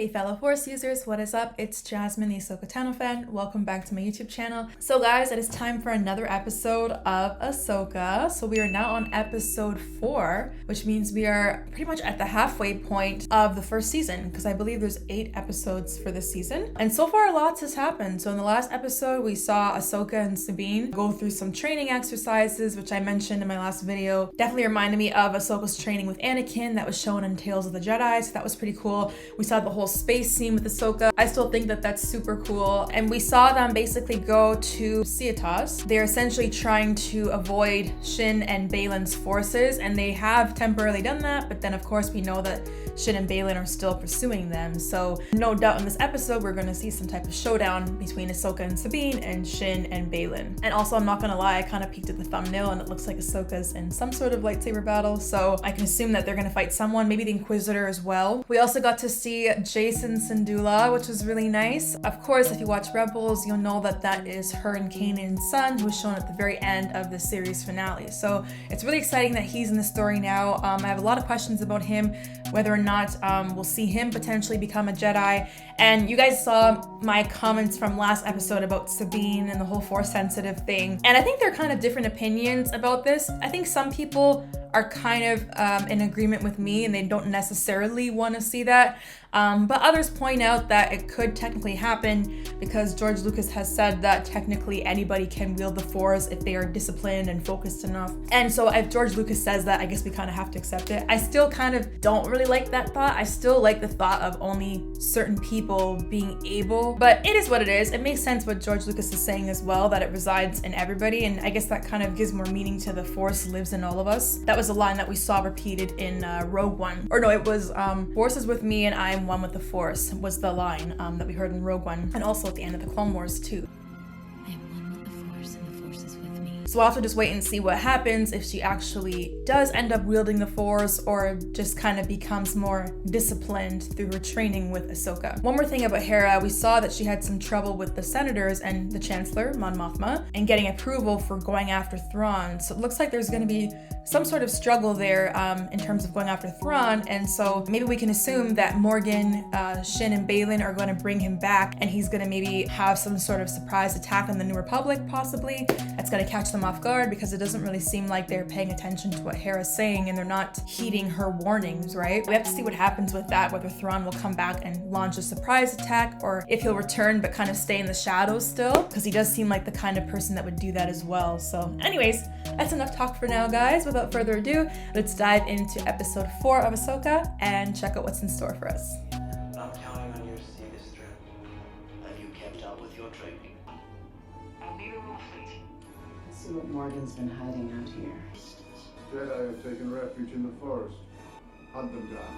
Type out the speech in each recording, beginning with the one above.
Hey fellow Force users, what is up? It's Jasmine, the AhsokaTanoFan. Welcome back to my YouTube channel. So guys, it is time for another episode of Ahsoka. So we are now on episode 4, which means we are pretty much at the halfway point of the first season, because I believe there's 8 episodes for this season. And so far, lots has happened. So in the last episode, we saw Ahsoka and Sabine go through some training exercises, which I mentioned in my last video. Definitely reminded me of Ahsoka's training with Anakin that was shown in Tales of the Jedi, so that was pretty cool. We saw the whole space scene with Ahsoka. I still think that that's super cool. And we saw them basically go to Ciatos. They're essentially trying to avoid Shin and Baylan's forces, and they have temporarily done that, but then of course we know that Shin and Baylan are still pursuing them. So no doubt in this episode we're gonna see some type of showdown between Ahsoka and Sabine and Shin and Baylan. And also, I'm not gonna lie, I kind of peeked at the thumbnail and it looks like Ahsoka's in some sort of lightsaber battle, so I can assume that they're gonna fight someone, maybe the Inquisitor as well. We also got to see Jacen Syndulla, which was really nice. Of course, if you watch Rebels, you'll know that that is her and Kanan's son, who was shown at the very end of the series finale. So it's really exciting that he's in the story now. I have a lot of questions about him, whether or not we'll see him potentially become a Jedi. And you guys saw my comments from last episode about Sabine and the whole Force sensitive thing. And I think there are kind of different opinions about this. I think some people are kind of in agreement with me and they don't necessarily want to see that. But others point out that it could technically happen because George Lucas has said that technically anybody can wield the Force if they are disciplined and focused enough. And so if George Lucas says that, I guess we kind of have to accept it. I still kind of don't really like that thought. I still like the thought of only certain people being able, but it is what it is. It makes sense what George Lucas is saying as well, that it resides in everybody. And I guess that kind of gives more meaning to the Force lives in all of us. That was a line that we saw repeated in Rogue One. Or no, it was Force is with me and I am one with the Force was the line that we heard in Rogue One, and also at the end of the Clone Wars too. I am one with the Force and the Force is with me. So we'll have to just wait and see what happens, if she actually does end up wielding the Force or just kind of becomes more disciplined through her training with Ahsoka. One more thing about Hera, we saw that she had some trouble with the senators and the Chancellor, Mon Mothma, and getting approval for going after Thrawn. So it looks like there's going to be some sort of struggle there in terms of going after Thrawn, and so maybe we can assume that Morgan, Shin, and Baylan are going to bring him back, and he's going to maybe have some sort of surprise attack on the New Republic, possibly. That's going to catch them off guard because it doesn't really seem like they're paying attention to what Hera's saying and they're not heeding her warnings, right? We have to see what happens with that, whether Thrawn will come back and launch a surprise attack or if he'll return but kind of stay in the shadows still, because he does seem like the kind of person that would do that as well. So anyways, that's enough talk for now, guys. Without further ado, let's dive into episode 4 of Ahsoka and check out what's in store for us. I'm counting on your Segas trip. Have you kept up with your training? Let's see what Morgan's been hiding out here. Jedi have taken refuge in the forest. Hunt them down.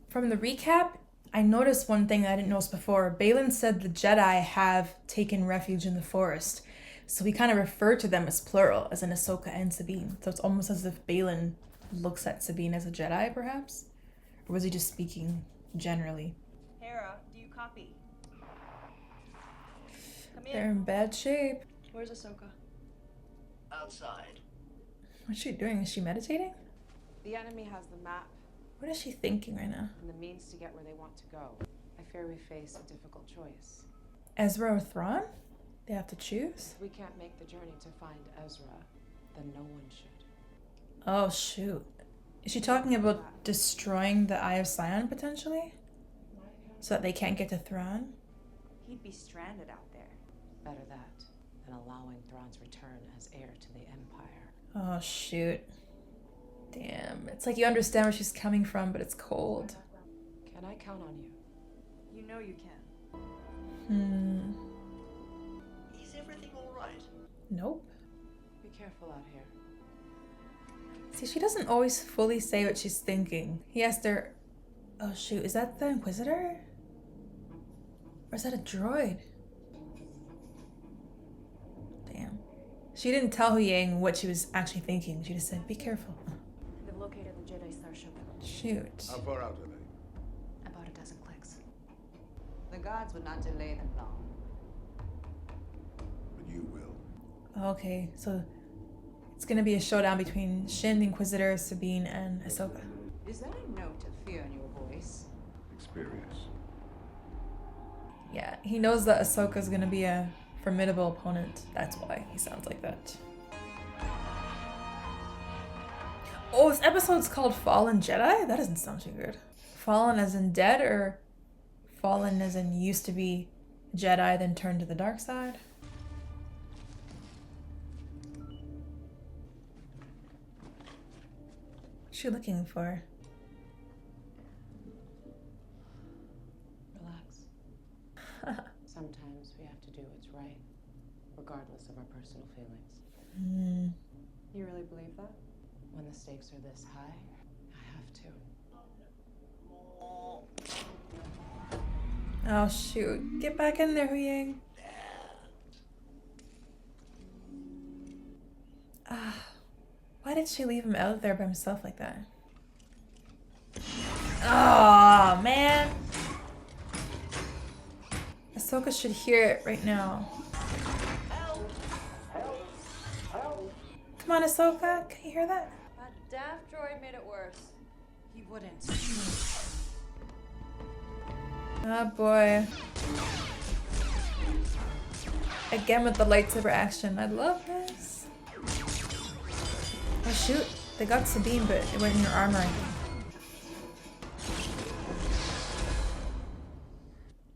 From the recap, I noticed one thing that I didn't notice before. Baylan said the Jedi have taken refuge in the forest. So we kind of refer to them as plural, as in Ahsoka and Sabine. So it's almost as if Baylan looks at Sabine as a Jedi, perhaps? Or was he just speaking generally? Hera, do you copy? Come They're in. in bad shape. Where's Ahsoka? Outside. What's she doing? Is she meditating? The enemy has the map What is she thinking right now? and the means to get where they want to go. I fear we face a difficult choice. Ezra or Thrawn? They have to choose? If we can't make the journey to find Ezra, then no one should. Oh, shoot. Is she talking about destroying the Eye of Sion, potentially? So that they can't get to Thrawn? He'd be stranded out there. Better that than allowing Thrawn's return as heir to the Empire. Oh, shoot. Damn. It's like you understand where she's coming from, but it's cold. Can I count on you? You know you can. Is everything alright? Nope. Be careful out here. See, she doesn't always fully say what she's thinking. He asked her, oh shoot, is that the Inquisitor? Or is that a droid? Damn. She didn't tell Huyang what she was actually thinking. She just said, be careful. They've located the Jedi starship. Shoot. How far out are they? About a dozen clicks. The guards would not delay them long. But you will. Okay, so it's gonna be a showdown between Shin, the Inquisitor, Sabine, and Ahsoka. Is that a note of fear in your voice? experience. Yeah, he knows that Ahsoka's gonna be a formidable opponent. That's why he sounds like that. Oh, this episode's called Fallen Jedi? That doesn't sound too good. Fallen as in dead, or fallen as in used to be Jedi then turned to the dark side? What's she looking for? Relax. Sometimes we have to do what's right, regardless of our personal feelings. You really believe that? When the stakes are this high, I have to. Oh shoot. Get back in there, Huyang. Why did she leave him out there by himself like that? Oh man. Ahsoka should hear it right now. Come on, Ahsoka. Can you hear that? That daft droid made it worse. He wouldn't. Oh boy. Again with the lightsaber action. I love this. Oh shoot. They got Sabine, but it went in her armor, I think.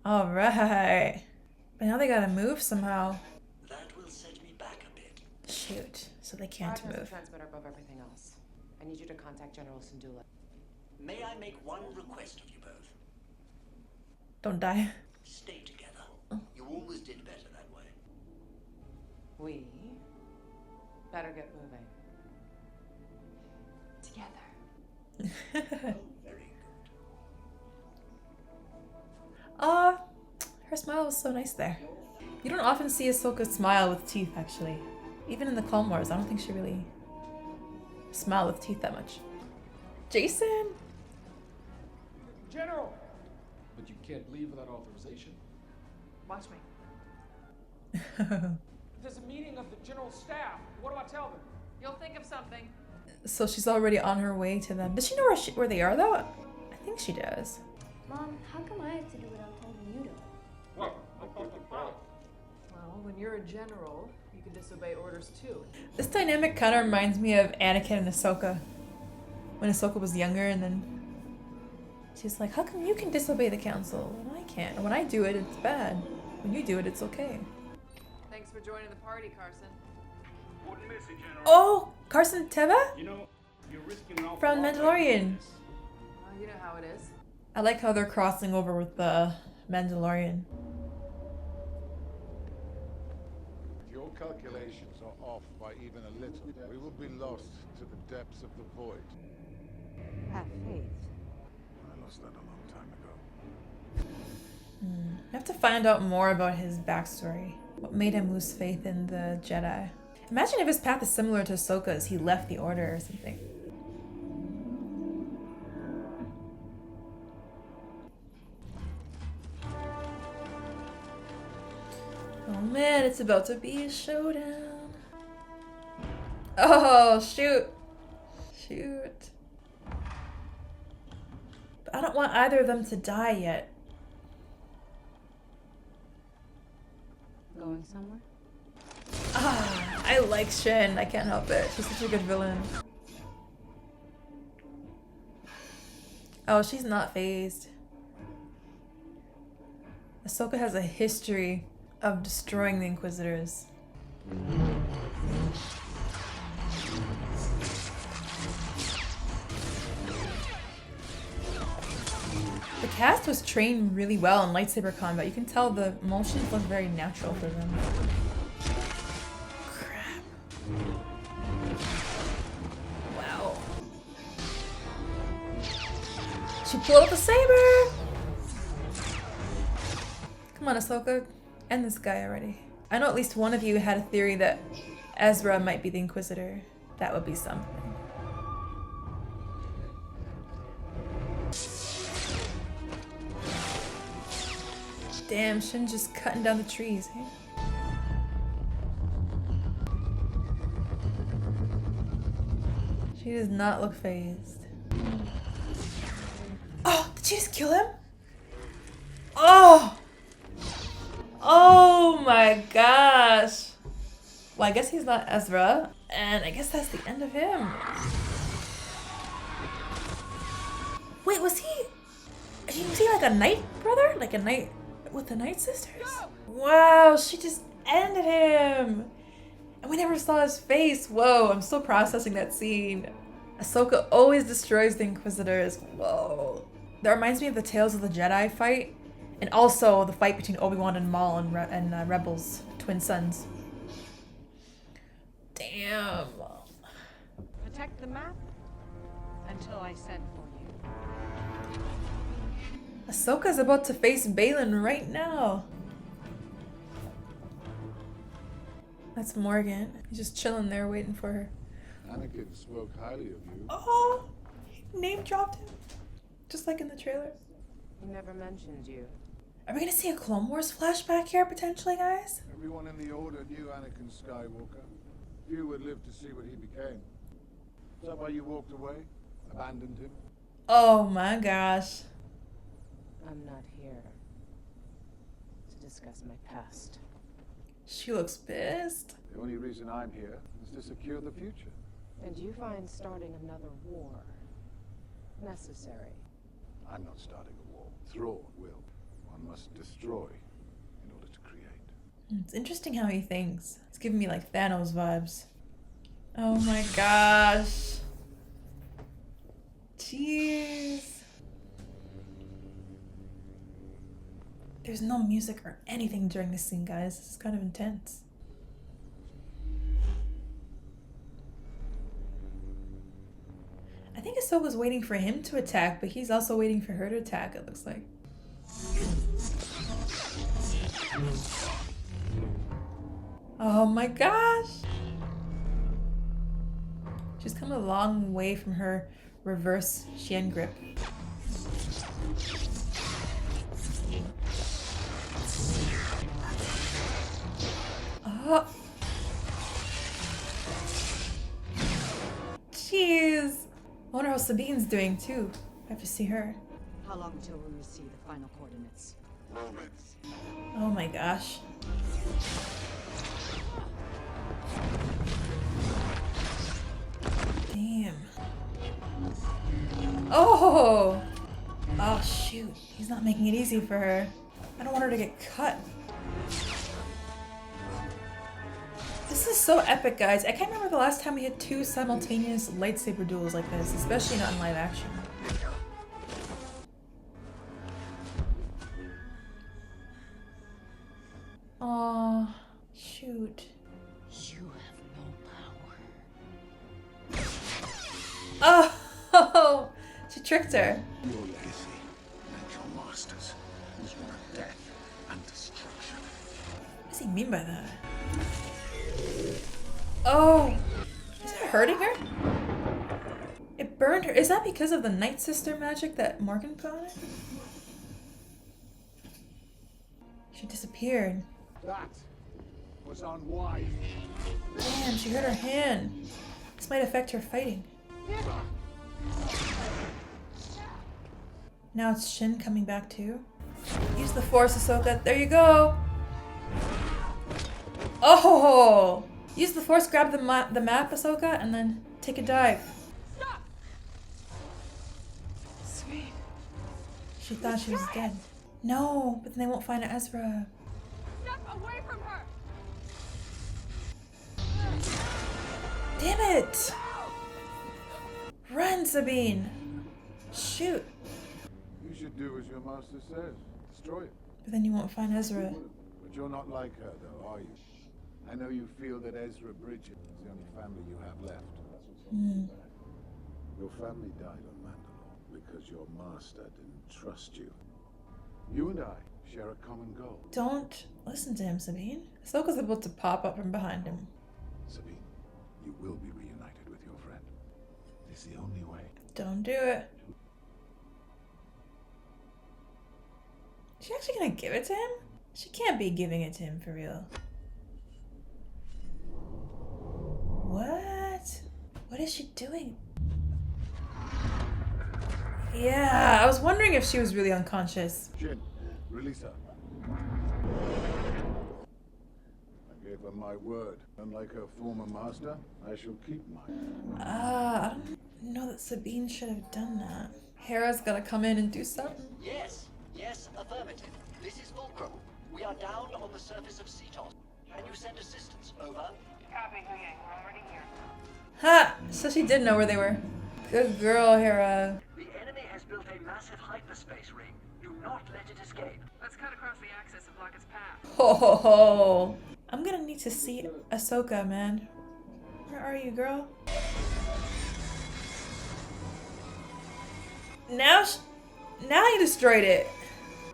Alright. But now they gotta move somehow. That will set me back a bit. Shoot. So they can't Arthur's the move. transmitter above everything else. I need you to contact General Syndulla. May I make one request of you both? Don't die. Stay together. You always did better that way. We better get moving. Together. Very good. Aw, her smile was so nice there. You don't often see Ahsoka smile with teeth, actually. Even in the Clone Wars, I don't think she really smiled with teeth that much. Jacen! General! But you can't leave without authorization. Watch me. There's a meeting of the general staff. What do I tell them? You'll think of something. So she's already on her way to them. Does she know where they are, though? I think she does. Mom, how come I have to do what I'm told and you don't? What? I thought the pilot. Well, when you're a general, you can disobey orders too. This dynamic kind of reminds me of Anakin and Ahsoka. When Ahsoka was younger and then she's like, how come you can disobey the council and I can't? And when I do it, it's bad. When you do it, it's okay. Thanks for joining the party, Carson. Wouldn't miss it, General. Oh! Carson Teva? You know, you're risking an awful From lot by Mandalorian. doing this. Well, you know how it is. I like how they're crossing over with the Mandalorian. Your calculations are off by even a little. We will be lost to the depths of the void. Have faith. I lost that a long time ago. I have to find out more about his backstory. What made him lose faith in the Jedi? Imagine if his path is similar to Ahsoka's. He left the Order or something. Oh man, it's about to be a showdown. Oh, shoot. Shoot. But I don't want either of them to die yet. Going somewhere? Ah, I like Shin. I can't help it. She's such a good villain. Oh, she's not phased. Ahsoka has a history of destroying the Inquisitors. The cast was trained really well in lightsaber combat. You can tell the motions look very natural for them. Crap. Wow. She pulled out the saber! Come on, Ahsoka. End this guy already. I know at least one of you had a theory that Ezra might be the Inquisitor. That would be something. Damn, Shin just cutting down the trees, hey? She does not look phased. Oh, did she just kill him? Oh! Oh my gosh. Well, I guess he's not Ezra. And I guess that's the end of him. Wait, was he like a night brother? Like a night with the night sisters? Wow, she just ended him. And we never saw his face. Whoa, I'm still processing that scene. Ahsoka always destroys the Inquisitors. Whoa. That reminds me of the Tales of the Jedi fight. And also the fight between Obi-Wan and Maul and Rebels, twin sons. Damn. Protect the map until I send for you. Ahsoka's about to face Baylan right now. That's Morgan. He's just chilling there waiting for her. Anakin spoke highly of you. Oh, name dropped him. Just like in the trailer. He never mentioned you. Are we gonna see a Clone Wars flashback here potentially, guys? Everyone in the Order knew Anakin Skywalker. Few would live to see what he became. Is that why you walked away? Abandoned him? Oh my gosh. I'm not here to discuss my past. She looks pissed. The only reason I'm here is to secure the future. And you find starting another war necessary? I'm not starting a war. Thrawn will. One must destroy in order to create. It's interesting how he thinks. It's giving me like Thanos vibes. Oh my gosh. Jeez. There's no music or anything during this scene, guys. This is kind of intense. I think Ahsoka's waiting for him to attack, but he's also waiting for her to attack, it looks like. Oh my gosh! She's come a long way from her reverse Shin grip. Oh. Jeez. I wonder how Sabine's doing too. I have to see her. How long till we receive the final coordinates? Moments. Oh my gosh. Damn. Oh! Oh shoot. He's not making it easy for her. I don't want her to get cut. This is so epic, guys. I can't remember the last time we had 2 simultaneous lightsaber duels like this, especially not in live action. Aw, shoot. You have no power. Oh, she tricked her. Your legacy and your masters is one of death and destruction. What does he mean by that? Oh, is it hurting her? It burned her. Is that because of the nightsister magic that Morgan put on it? She disappeared. That was unwise. Damn, she hurt her hand. This might affect her fighting. Now it's Shin coming back too. Use the Force, Ahsoka. There you go. Oh! Use the Force, grab the map, Ahsoka, and then take a dive. Stop! Sweet. She thought she was dead. No, but then they won't find Ezra. Step away from her! Damn it! Run, Sabine! Shoot. You should do as your master says. Destroy it. But then you won't find Ezra. But you're not like her, though, are you? I know you feel that Ezra Bridger is the only family you have left. Your family died on Mandalore because your master didn't trust you. You and I share a common goal. Don't listen to him, Sabine. Ahsoka's about to pop up from behind him. Sabine, you will be reunited with your friend. It's the only way. Don't do it. Is she actually gonna give it to him? She can't be giving it to him for real. What? What is she doing? Yeah, I was wondering if she was really unconscious. Shin, Release her. I gave her my word. Unlike her former master, I shall keep mine. I don't know that Sabine should have done that. Hera's gotta come in and do something. Yes, affirmative. This is Fulcrum. We are down on the surface of Cetos. Can you send assistance? Over. Copy, Yang. We're already here. Ha! So she did know where they were. Good girl, Hera. The enemy has built a massive hyperspace ring. Do not let it escape. Let's cut across the axis and block its path. Ho ho ho! I'm gonna need to see Ahsoka, man. Where are you, girl? Now you destroyed it.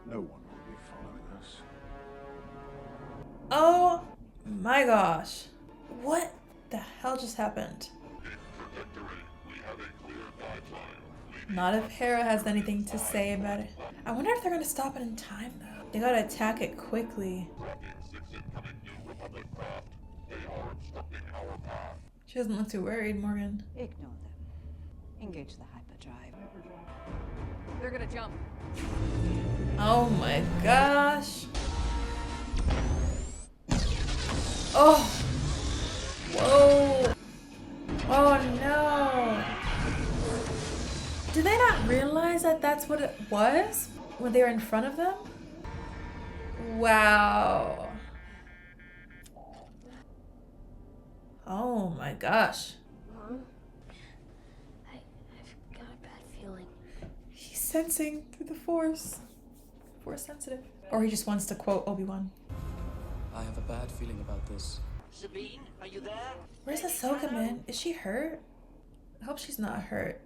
No one will be following us. Oh my gosh. What the hell just happened? Not if Hera has anything to say about it. I wonder if they're gonna stop it in time though. They gotta attack it quickly. She doesn't look too worried, Morgan. Ignore them. Engage the hyperdrive. They're gonna jump. Oh my gosh. Oh. Whoa. Oh no. Did they not realize that that's what it was when they were in front of them? Wow. Oh my gosh. Mom, I've got a bad feeling. He's sensing through the Force. Force sensitive. Or he just wants to quote Obi-Wan. I have a bad feeling about this. Sabine, are you there? Where's Ahsoka, man? Is she hurt? I hope she's not hurt.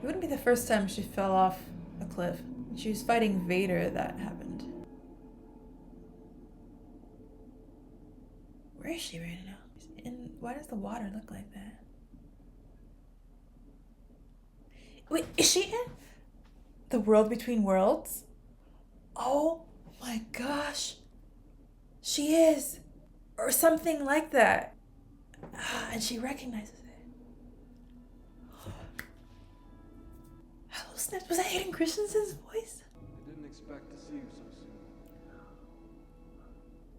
It wouldn't be the first time she fell off a cliff. She was fighting Vader that happened. Where is she right now? And why does the water look like that? Wait, is she in the world between worlds? Oh my gosh. She is. Or something like that. And she recognizes it. Hello, Snaps. Was that Hayden Christensen's voice? I didn't expect to see you so soon.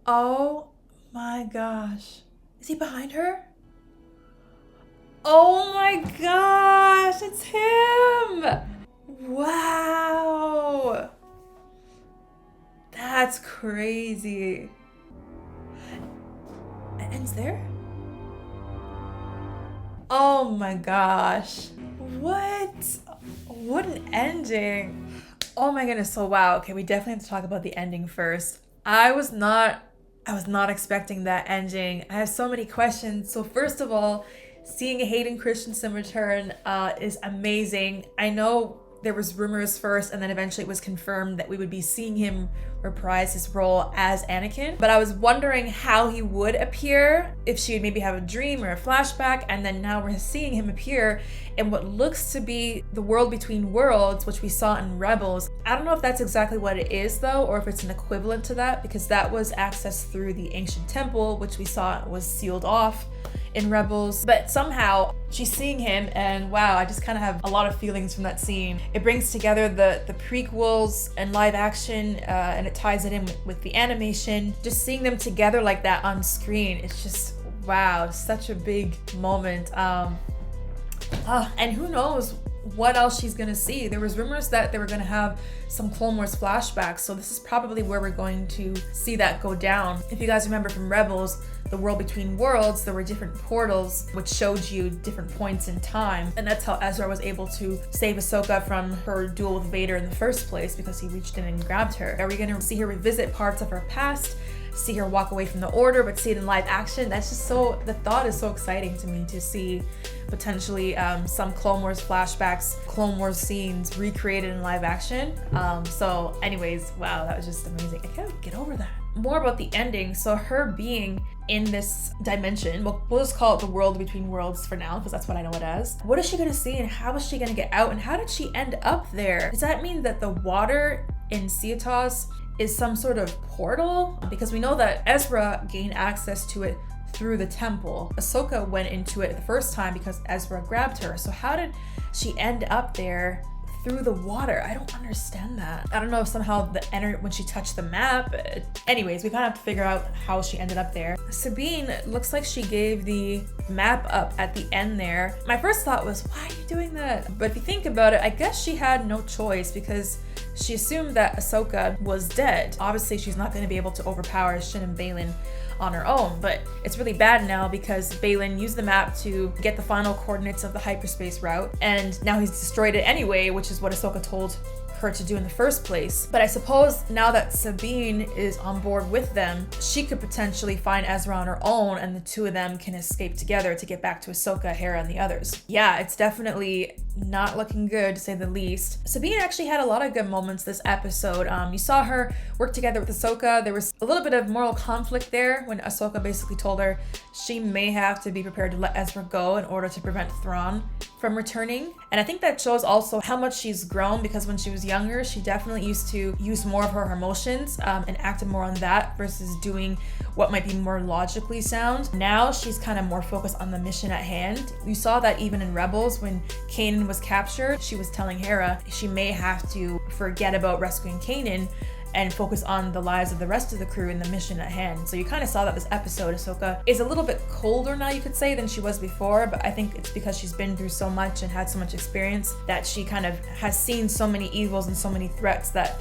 Oh my gosh. Is he behind her? Oh my gosh, it's him! Wow! That's crazy. It ends there? Oh my gosh. What? What an ending. Oh my goodness, so wow. Okay, we definitely have to talk about the ending first. I was not expecting that ending. I have so many questions. So first of all, seeing Hayden Christensen return is amazing. I know there was rumors first, and then eventually it was confirmed that we would be seeing him reprise his role as Anakin. But I was wondering how he would appear, if she would maybe have a dream or a flashback, and then now we're seeing him appear in what looks to be the world between worlds, which we saw in Rebels. I don't know if that's exactly what it is though, or if it's an equivalent to that, because that was accessed through the ancient temple, which we saw was sealed off in Rebels. But somehow she's seeing him, and wow, I just kind of have a lot of feelings from that scene. It brings together the prequels and live action, and it ties it in with the animation. Just seeing them together like that on screen, it's just wow, such a big moment. And who knows what else she's gonna see. There was rumors that they were gonna have some Clone Wars flashbacks, so this is probably where we're going to see that go down. If you guys remember from Rebels, the world between worlds, there were different portals which showed you different points in time, and that's how Ezra was able to save Ahsoka from her duel with Vader in the first place, because he reached in and grabbed her. Are we gonna see her revisit parts of her past, see her walk away from the Order, but see it in live action? That's just so, the thought is so exciting to me, to see potentially some Clone Wars flashbacks, Clone Wars scenes recreated in live action. So anyways, wow, that was just amazing. I can't get over that. More about the ending. So her being in this dimension, we'll just call it the world between worlds for now, because that's what I know it as. What is she gonna see, and how is she gonna get out, and how did she end up there? Does that mean that the water in Cetos is some sort of portal? Because we know that Ezra gained access to it through the temple. Ahsoka went into it the first time because Ezra grabbed her. So how did she end up there through the water? I don't understand that. I don't know if somehow the energy when she touched the map. Anyways, we kind of have to figure out how she ended up there. Sabine looks like she gave the map up at the end there. My first thought was, why are you doing that? But if you think about it, I guess she had no choice because she assumed that Ahsoka was dead. Obviously, she's not going to be able to overpower Shin and Baylan on her own, but it's really bad now because Baylan used the map to get the final coordinates of the hyperspace route, and now he's destroyed it anyway, which is what Ahsoka told her to do in the first place. But I suppose now that Sabine is on board with them, she could potentially find Ezra on her own, and the two of them can escape together to get back to Ahsoka, Hera, and the others. Yeah, it's definitely not looking good, to say the least. Sabine actually had a lot of good moments this episode. You saw her work together with Ahsoka. There was a little bit of moral conflict there when Ahsoka basically told her she may have to be prepared to let Ezra go in order to prevent Thrawn from returning. And I think that shows also how much she's grown, because when she was younger, she definitely used to use more of her emotions and acted more on that versus doing what might be more logically sound. Now she's kind of more focused on the mission at hand. You saw that even in Rebels when Kanan was captured. She was telling Hera she may have to forget about rescuing Kanan and focus on the lives of the rest of the crew and the mission at hand. So you kind of saw that this episode, Ahsoka is a little bit colder now, you could say, than she was before, but I think it's because she's been through so much and had so much experience that she kind of has seen so many evils and so many threats that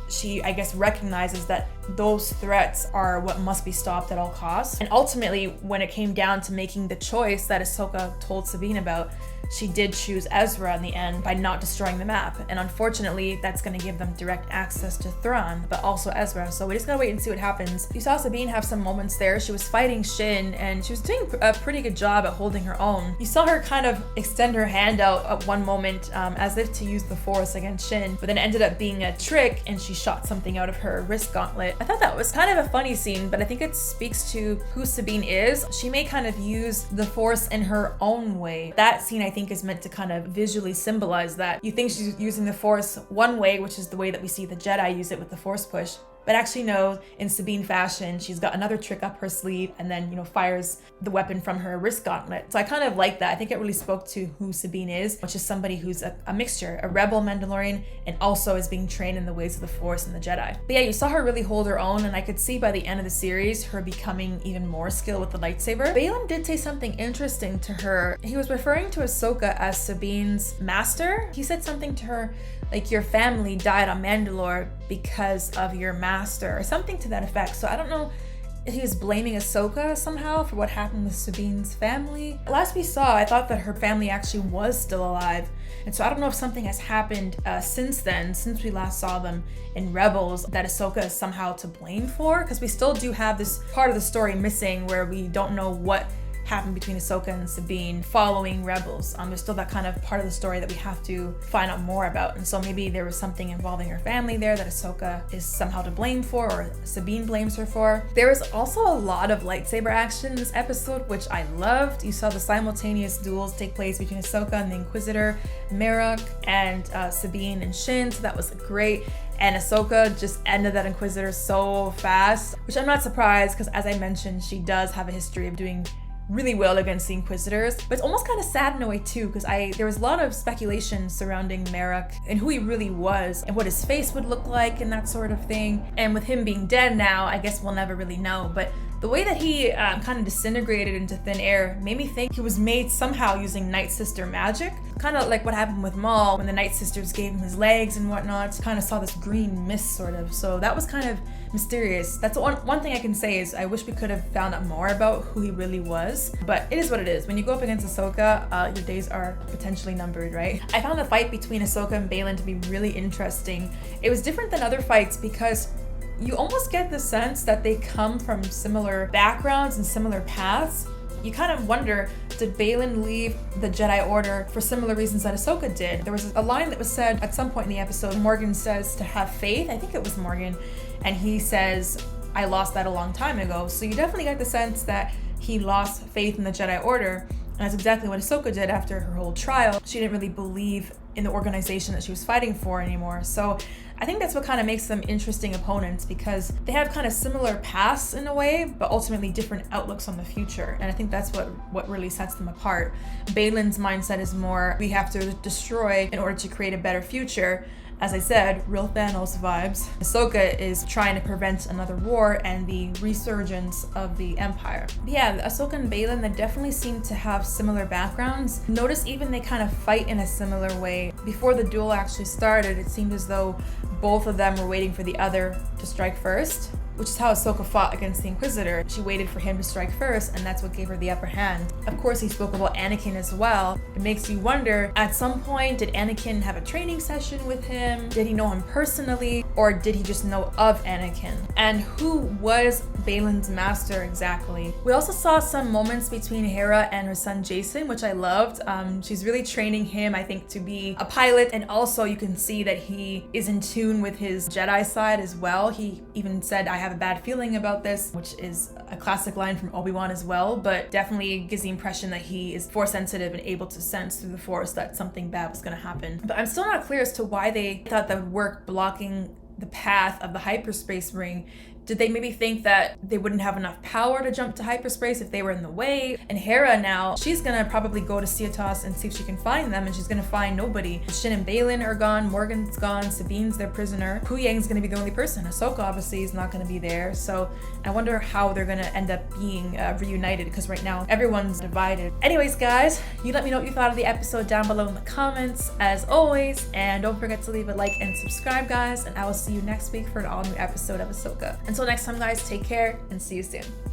she, I guess, recognizes that those threats are what must be stopped at all costs. And ultimately, when it came down to making the choice that Ahsoka told Sabine about, she did choose Ezra in the end by not destroying the map. And unfortunately, that's going to give them direct access to Thrawn, but also Ezra. So we just gotta wait and see what happens. You saw Sabine have some moments there. She was fighting Shin, and she was doing a pretty good job at holding her own. You saw her kind of extend her hand out at one moment as if to use the Force against Shin, but then it ended up being a trick, and she shot something out of her wrist gauntlet. I thought that was kind of a funny scene, but I think it speaks to who Sabine is. She may kind of use the Force in her own way. That scene, I think, is meant to kind of visually symbolize that. You think she's using the Force one way, which is the way that we see the Jedi use it with the Force push, but actually no, in Sabine fashion, she's got another trick up her sleeve and then, fires the weapon from her wrist gauntlet. So I kind of like that. I think it really spoke to who Sabine is, which is somebody who's a mixture, a rebel Mandalorian, and also is being trained in the ways of the Force and the Jedi. But yeah, you saw her really hold her own, and I could see by the end of the series, her becoming even more skilled with the lightsaber. Baylan did say something interesting to her. He was referring to Ahsoka as Sabine's master. He said something to her like, your family died on Mandalore because of your master, or something to that effect. So I don't know if he was blaming Ahsoka somehow for what happened with Sabine's family. Last we saw, I thought that her family actually was still alive. And so I don't know if something has happened since then, since we last saw them in Rebels, that Ahsoka is somehow to blame for, because we still do have this part of the story missing where we don't know what happened between Ahsoka and Sabine following Rebels. There's still that kind of part of the story that we have to find out more about. And so maybe there was something involving her family there that Ahsoka is somehow to blame for, or Sabine blames her for. There was also a lot of lightsaber action in this episode, which I loved. You saw the simultaneous duels take place between Ahsoka and the Inquisitor, Merrick, and Sabine and Shin, so that was great. And Ahsoka just ended that Inquisitor so fast, which I'm not surprised, because as I mentioned, she does have a history of doing really well against the Inquisitors. But it's almost kind of sad in a way too, because there was a lot of speculation surrounding Merrick and who he really was and what his face would look like and that sort of thing. And with him being dead now, I guess we'll never really know. But the way that he kind of disintegrated into thin air made me think he was made somehow using nightsister magic. Kind of like what happened with Maul when the nightsisters gave him his legs and whatnot. Kind of saw this green mist sort of. So that was kind of mysterious. That's one thing I can say is I wish we could have found out more about who he really was. But it is what it is. When you go up against Ahsoka, your days are potentially numbered, right? I found the fight between Ahsoka and Baylan to be really interesting. It was different than other fights because you almost get the sense that they come from similar backgrounds and similar paths. You kind of wonder, did Baylan leave the Jedi Order for similar reasons that Ahsoka did? There was a line that was said at some point in the episode. Morgan says to have faith. I think it was Morgan. And he says, I lost that a long time ago. So you definitely get the sense that he lost faith in the Jedi Order. And that's exactly what Ahsoka did after her whole trial. She didn't really believe in the organization that she was fighting for anymore. So I think that's what kind of makes them interesting opponents, because they have kind of similar pasts in a way, but ultimately different outlooks on the future. And I think that's what really sets them apart. Baylan's mindset is more, we have to destroy in order to create a better future. As I said, real Thanos vibes. Ahsoka is trying to prevent another war and the resurgence of the Empire. But yeah, Ahsoka and Baylan, they definitely seem to have similar backgrounds. Notice even they kind of fight in a similar way. Before the duel actually started, it seemed as though both of them were waiting for the other to strike first, which is how Ahsoka fought against the Inquisitor. She waited for him to strike first, and that's what gave her the upper hand. Of course, he spoke about Anakin as well. It makes you wonder, at some point, did Anakin have a training session with him? Did he know him personally? Or did he just know of Anakin? And who was Baylan's master exactly? We also saw some moments between Hera and her son Jacen, which I loved. She's really training him, I think, to be a pilot, and also you can see that he is in tune with his Jedi side as well. He even said, I have a bad feeling about this, which is a classic line from Obi-Wan as well, but definitely gives the impression that he is force sensitive and able to sense through the force that something bad was going to happen. But I'm still not clear as to why they thought that would work blocking the path of the hyperspace ring. Did they maybe think that they wouldn't have enough power to jump to hyperspace if they were in the way? And Hera now, she's gonna probably go to Cietos and see if she can find them, and she's gonna find nobody. Shin and Baylan are gone, Morgan's gone, Sabine's their prisoner. Huyang's gonna be the only person. Ahsoka obviously is not gonna be there, so I wonder how they're gonna end up being reunited, because right now everyone's divided. Anyways guys, you let me know what you thought of the episode down below in the comments, as always, and don't forget to leave a like and subscribe guys, and I will see you next week for an all new episode of Ahsoka. Until next time guys, take care and see you soon.